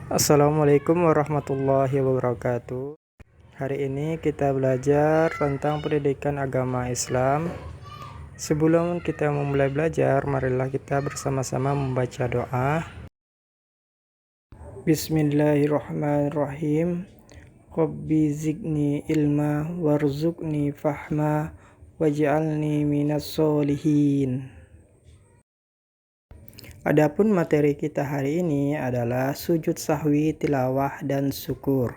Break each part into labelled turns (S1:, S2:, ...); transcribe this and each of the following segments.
S1: Assalamualaikum warahmatullahi wabarakatuh. Hari ini kita belajar tentang pendidikan agama Islam. Sebelum kita memulai belajar, marilah kita bersama-sama membaca doa. Bismillahirrahmanirrahim. Rabbi zidni ilma warzuqni fahma waj'alni minas solihin. Adapun materi kita hari ini adalah sujud sahwi, tilawah, dan syukur.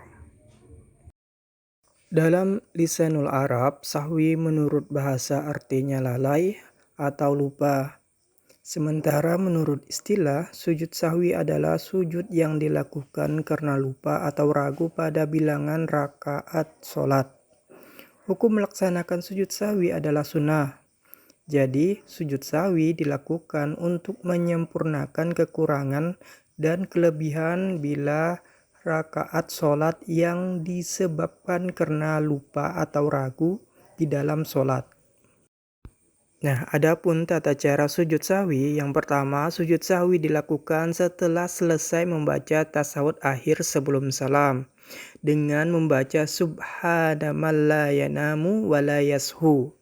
S1: Dalam lisanul Arab, sahwi menurut bahasa artinya lalai atau lupa. Sementara menurut istilah, sujud sahwi adalah sujud yang dilakukan karena lupa atau ragu pada bilangan rakaat sholat. Hukum melaksanakan sujud sahwi adalah sunnah. Jadi, sujud sahwi dilakukan untuk menyempurnakan kekurangan dan kelebihan bila rakaat sholat yang disebabkan karena lupa atau ragu di dalam sholat. Nah, adapun tata cara sujud sahwi, yang pertama, sujud sahwi dilakukan setelah selesai membaca tasawuf akhir sebelum salam dengan membaca subhana man la yanamu wa la yashu.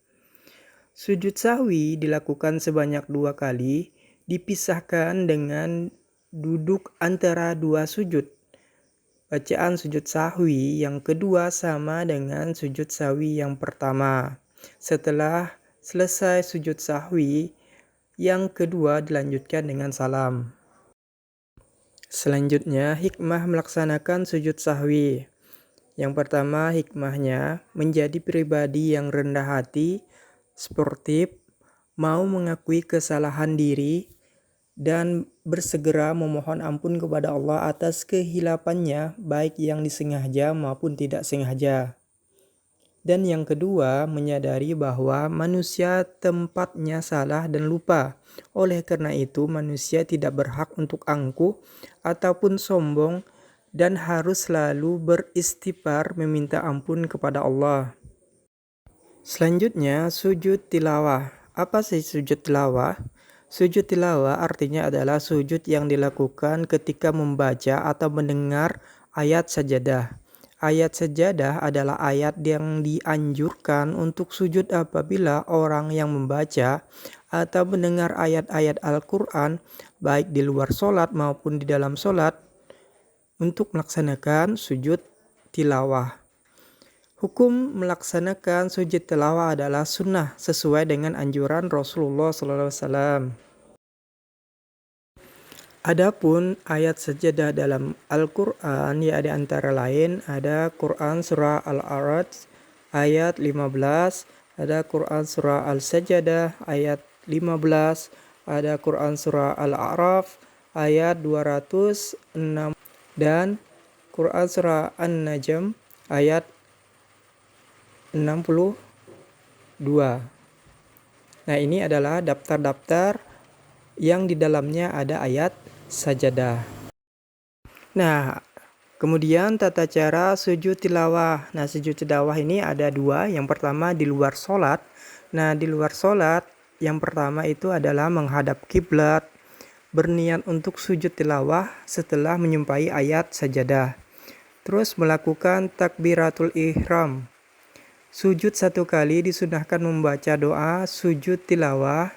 S1: Sujud sahwi dilakukan sebanyak 2 kali, dipisahkan dengan duduk antara dua sujud. Bacaan sujud sahwi yang kedua sama dengan sujud sahwi yang pertama. Setelah selesai sujud sahwi, yang kedua dilanjutkan dengan salam. Selanjutnya, hikmah melaksanakan sujud sahwi. Yang pertama, hikmahnya menjadi pribadi yang rendah hati, sportif, mau mengakui kesalahan diri, dan bersegera memohon ampun kepada Allah atas kehilafannya, baik yang disengaja maupun tidak sengaja. Dan yang kedua, menyadari bahwa manusia tempatnya salah dan lupa. Oleh karena itu, manusia tidak berhak untuk angkuh ataupun sombong dan harus selalu beristighfar meminta ampun kepada Allah. Selanjutnya, sujud tilawah. Apa sih sujud tilawah? Sujud tilawah artinya adalah sujud yang dilakukan ketika membaca atau mendengar ayat sajadah. Ayat sajadah adalah ayat yang dianjurkan untuk sujud apabila orang yang membaca atau mendengar ayat-ayat Al-Quran, baik di luar sholat maupun di dalam sholat, untuk melaksanakan sujud tilawah. Hukum melaksanakan sujud tilawah adalah sunnah sesuai dengan anjuran Rasulullah SAW. Adapun ayat sajadah dalam Al-Quran, ya, ada antara lain ada Quran surah Al-A'raj ayat 15, ada Quran surah Al-Sajadah ayat 15, ada Quran surah Al-A'raf ayat 206, dan Quran surah An-Najm ayat 62. Nah, ini adalah daftar-daftar yang di dalamnya ada ayat sajadah. Nah, kemudian tata cara sujud tilawah. Nah, sujud tilawah ini ada 2. Yang pertama di luar sholat. Nah, di luar sholat yang pertama itu adalah menghadap kiblat, berniat untuk sujud tilawah setelah menyumpahi ayat sajadah. Terus melakukan takbiratul ihram. Sujud 1 kali disunahkan membaca doa sujud tilawah.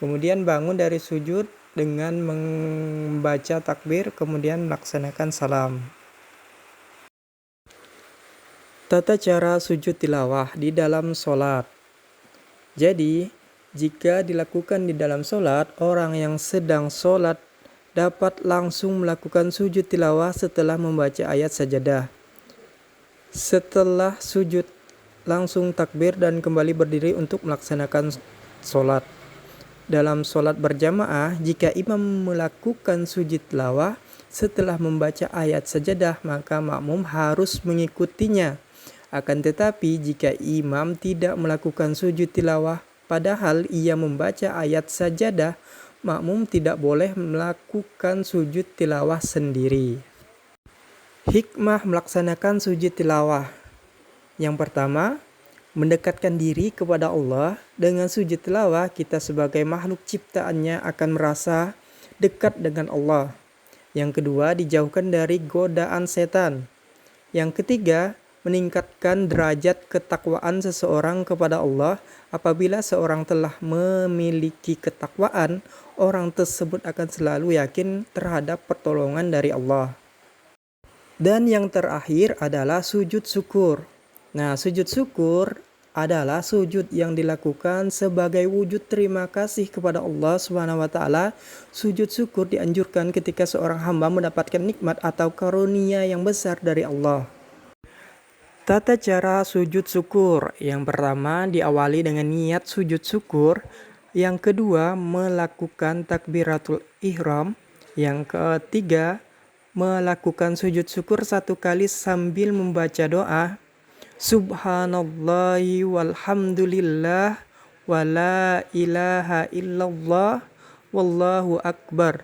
S1: Kemudian bangun dari sujud dengan membaca takbir, kemudian melaksanakan salam. Tata cara sujud tilawah di dalam sholat. Jadi, jika dilakukan di dalam sholat, orang yang sedang sholat dapat langsung melakukan sujud tilawah setelah membaca ayat sajadah. Setelah sujud, langsung takbir dan kembali berdiri untuk melaksanakan sholat. Dalam sholat berjamaah, jika imam melakukan sujud tilawah setelah membaca ayat sajadah, maka makmum harus mengikutinya. Akan tetapi, jika imam tidak melakukan sujud tilawah padahal ia membaca ayat sajadah, makmum tidak boleh melakukan sujud tilawah sendiri. Hikmah melaksanakan sujud tilawah. Yang pertama, mendekatkan diri kepada Allah. Dengan sujud tilawah, kita sebagai makhluk ciptaannya akan merasa dekat dengan Allah. Yang kedua, dijauhkan dari godaan setan. Yang ketiga, meningkatkan derajat ketakwaan seseorang kepada Allah. Apabila seorang telah memiliki ketakwaan, orang tersebut akan selalu yakin terhadap pertolongan dari Allah. Dan yang terakhir adalah sujud syukur. Nah, sujud syukur adalah sujud yang dilakukan sebagai wujud terima kasih kepada Allah Subhanahu wa taala. Sujud syukur dianjurkan ketika seorang hamba mendapatkan nikmat atau karunia yang besar dari Allah. Tata cara sujud syukur. Yang pertama, diawali dengan niat sujud syukur. Yang kedua, melakukan takbiratul ihram. Yang ketiga, melakukan sujud syukur 1 kali sambil membaca doa. Subhanallahi walhamdulillah wala ilaha illallah wallahu akbar.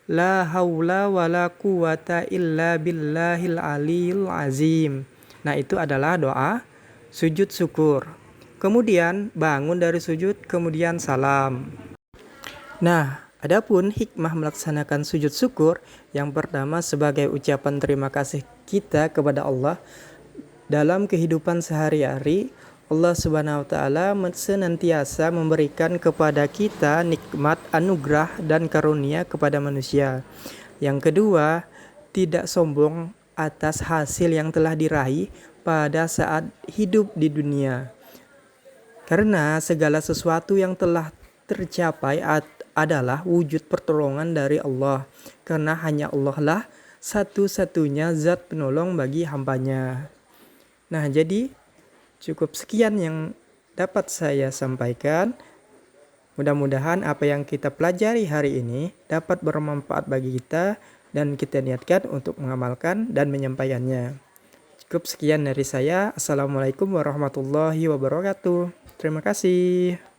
S1: La haula wala quwata illa billahil aliyil azim. Nah, itu adalah doa sujud syukur. Kemudian bangun dari sujud, kemudian salam. Nah, adapun hikmah melaksanakan sujud syukur, yang pertama sebagai ucapan terima kasih kita kepada Allah. Dalam kehidupan sehari-hari, Allah Subhanahu wa taala senantiasa memberikan kepada kita nikmat, anugerah, dan karunia kepada manusia. Yang kedua, tidak sombong atas hasil yang telah diraih pada saat hidup di dunia. Karena segala sesuatu yang telah tercapai adalah wujud pertolongan dari Allah. Karena hanya Allah lah satu-satunya zat penolong bagi hambanya. Nah, jadi cukup sekian yang dapat saya sampaikan. Mudah-mudahan apa yang kita pelajari hari ini dapat bermanfaat bagi kita dan kita niatkan untuk mengamalkan dan menyampaikannya. Cukup sekian dari saya. Assalamualaikum warahmatullahi wabarakatuh. Terima kasih.